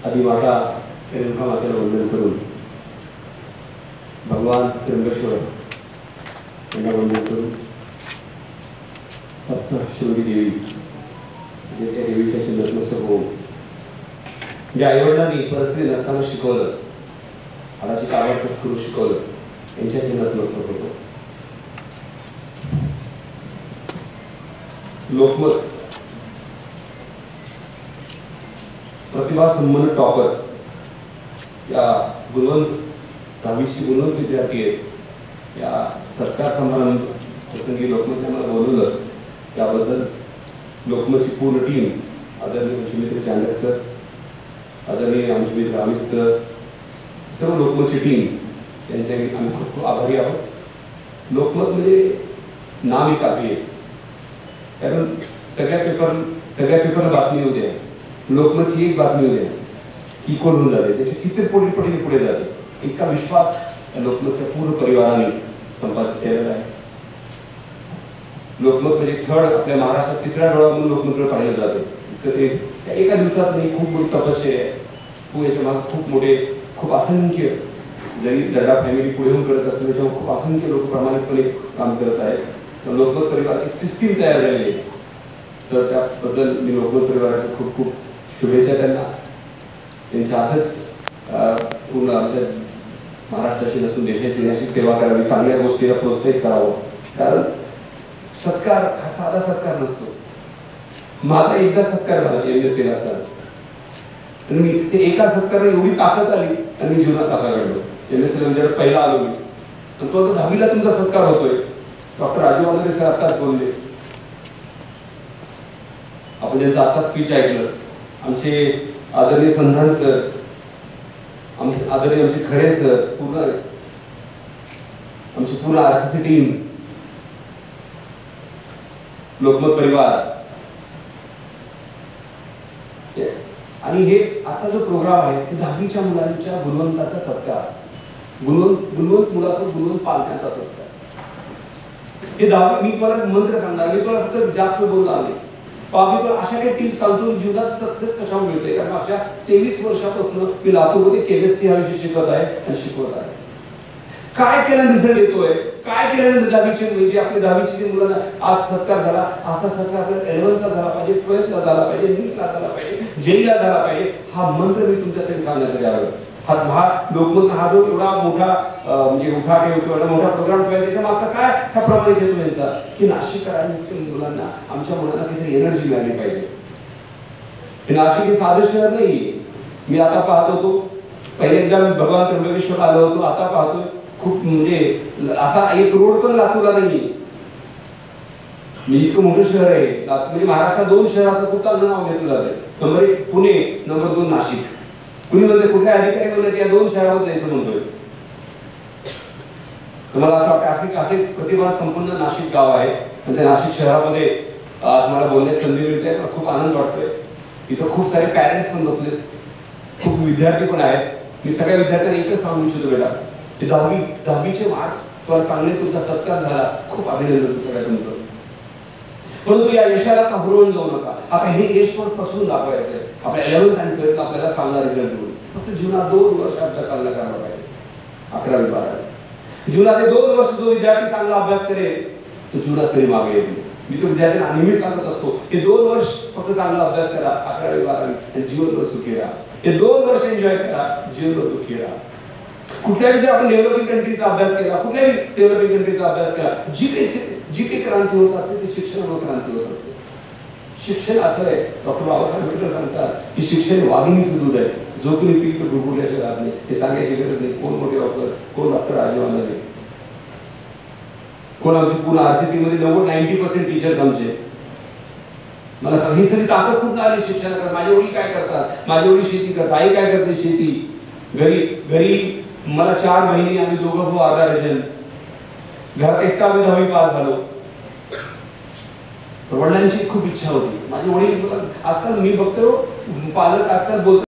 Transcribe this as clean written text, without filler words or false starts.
आदिमाता रेणुका मातेला वंदन करून भगवान त्र्यंबकेश्वर यांना वंदन करून सप्तशृंगी देवी जे त्या देवीच्या नतमस्तक होऊन ज्या आईवडिलांनी परिस्थिती नसताना शिकवलं, हाडाची कावड करून शिकवलं, यांच्या नतमस्तक होतो. लोकमत प्रतिभा संपन्न टॉपर्स या गुणवंत 10वीची गुणवंत विद्यार्थी आहेत. या सत्कार समारंभ प्रसंगी लोकमतने मला बोलवलं, त्याबद्दल लोकमतची पूर्ण टीम, आदरणीय आमचे मित्र चांडक सर, आदरणीय आमचे मित्र अमित सर, सर्व लोकमतची टीम यांचे आम्ही खूप खूप आभारी आहोत. लोकमत म्हणजे नाम ही काफी आहे, कारण सगळ्या पेपरला बातमी येऊ द्या, लोकमतची एक बातमी येऊ द्या, ही कोण होऊन जाते, त्याची किती पटीने पुढे जाते. इतका विश्वास लोकमतच्या पूर्ण परिवाराने संपादित केलेला आहे. लोकमत म्हणजे थर्ड आपल्या महाराष्ट्रात तिसरा डोळा म्हणून लोकमतकडे पाहिलं जाते. त्या एका दिवसात नाही, खूप मोठी तपस्या आहे. याच्या मागे खूप मोठे, खूप असंख्य, जरी दर्डा फॅमिली पुढे होऊन करत असेल तेव्हा खूप असंख्य लोक प्रामाणिकपणे काम करत आहेत. लोकमत परिवाराची एक सिस्टीम तयार झालेली आहे. सर त्याबद्दल मी लोकमत परिवाराच्या खूप खूप शुभेच्छा त्यांना. त्यांच्या असंच पूर्ण आमच्या महाराष्ट्राची नसून देशाची देशाची सेवा करावी, चांगल्या गोष्टीला प्रोत्साहित करावं. कारण सत्कार हा साधा सत्कार नसतो. माझा एकदा सत्कार झाला MSc असताना, आणि मी ते एका सत्काराने एवढी ताकद आली आणि मी जीवनात असा घडलो. MSc ला पहिला आलो मी, आणि तो 10वीला तुमचा सत्कार होतोय. डॉक्टर राजू वानरे सर आताच बोलले, आपण त्यांचं आता स्पीच ऐकलं. आमचे आदरणीय संधान सर, आदरणीय आमचे खडे सर, आमची पूर्ण RCC टीम, लोकमत परिवार, आणि हे आजचा जो प्रोग्राम आहे ते 10वीच्या मुलांच्या गुणवंताचा सत्कार, गुणवंत मुलाचा गुणवंत पालकांचा सत्कार. हे 10वी मी परत मंत्र सांगणार, मी परत फक्त जास्त बोलणार नाही. पण अशा काही टिप्स सांगतो जीवनात सक्सेस कशा मिळते. कारण मागच्या 23 वर्षापासून मी लातूरमध्ये केमिस्ट्री हा विषय शिकवत आहे आणि शिकवत आहे. काय केल्याने रिझल्ट येतोय, काय केल्याने 10वीचे म्हणजे आपले 10वीचे जे मुलांना आज सत्कार झाला, असा सत्कार आपल्याला 11th झाला पाहिजे, 12th झाला पाहिजे, NEET झाला पाहिजे, JEE झाला पाहिजे. हा मंत्र मी तुमच्यासाठी सांगण्यासाठी आलो. हा लोकमत हा जो एवढा मोठा म्हणजे उठाव ठेवतो, एवढा मोठा प्रोग्राम ठेवायचा, त्याच्या मागचा काय हा प्रमाणित हेतू यांचा की नाशिककरांच्या मुलांना, आमच्या मुलांना काहीतरी एनर्जी मिळाली पाहिजे. हे नाशिक हे साधं शहर नाही. मी आता पाहत होतो, पहिले एकदा मी भगवान त्र्यंबकेश्वर आलो होतो, आता पाहतोय खूप म्हणजे असा एक रोड पण लातूरला नाहीये. मी इतकं मोठं शहर आहे म्हणजे महाराष्ट्रात 2 शहराचं खूप चांगलं नाव घेतलं जातंय. Number 1 Pune, number 2 Nashik. कुणी म्हणते कुठल्या अधिकारी म्हणले या 2 शहरावर जायचं म्हणतोय. तुम्हाला असं वाटतं असे प्रतिभा संपन्न नाशिक गाव आहे, आणि त्या नाशिक शहरामध्ये आज मला बोलण्याची संधी मिळते. मला खूप आनंद वाटतोय. इथं खूप सारे पॅरेंट्स पण बसलेत, खूप विद्यार्थी पण आहेत. मी सगळ्या विद्यार्थ्यांना एकच सांगू इच्छितो, बेटा ते 10वीचे मार्क्स तुला चांगले, तुझा सत्कार झाला, खूप अभिनंदन सगळ्या तुमचं. परंतु या यशाला घाबरवून जाऊ नका. आता हे यश पण पसरून दाखवायचंय. आपल्या 11th आणि 12th आपल्याला चांगला रिझल्ट होईल. फक्त जीवनात 2 वर्ष अभ्यास चांगला करायला पाहिजे. 11वी 12वी जीवनात 2 वर्ष जो विद्यार्थी चांगला अभ्यास करेल तो जीवनात तरी मागे येईल. मी तो विद्यार्थ्यांना नेहमी सांगत असतो की 2 वर्ष फक्त चांगला अभ्यास करा, 11वी 12वी, आणि जीवनभर सुखी राहा. हे 2 वर्ष एन्जॉय करा, जीवनभर दुःखी राहा. कुठल्याही जर आपण डेव्हलपिंग कंट्रीचा अभ्यास केला, कुठल्याही डेव्हलपिंग कंट्रीचा अभ्यास केला, जी काही क्रांती होत असते ती शिक्षणामुळे क्रांती होत असते. शिक्षण असं आहे, डॉक्टर बाबासाहेब आंबेडकर सांगतात की शिक्षण वाघिणीचं दूध आहे, जो कोणी पीक गुरगुरल्याशिवाय राहत नाही. हे सांगायची गरज नाही. कोण मोठे डॉक्टर, कोण डॉक्टर राजू वानरे, कोण आमची पूर्ण RCT मध्ये 90% टीचर्स आमचे. मला सांग ही सगळी ताकद कुठून आली शिक्षणाकडे. माझे वडील काय करतात, माझी वडील शेती करतात, आई काय करते शेती. घरी मला 4 बहिणी, आम्ही दोघं भाऊ, अर्धा डझन. घरात एकटा मी 10वी पास झालो. वडिलांची खूप इच्छा होती. माझे वडील आजकाल मी बघतो पालक आजकाल बोलतात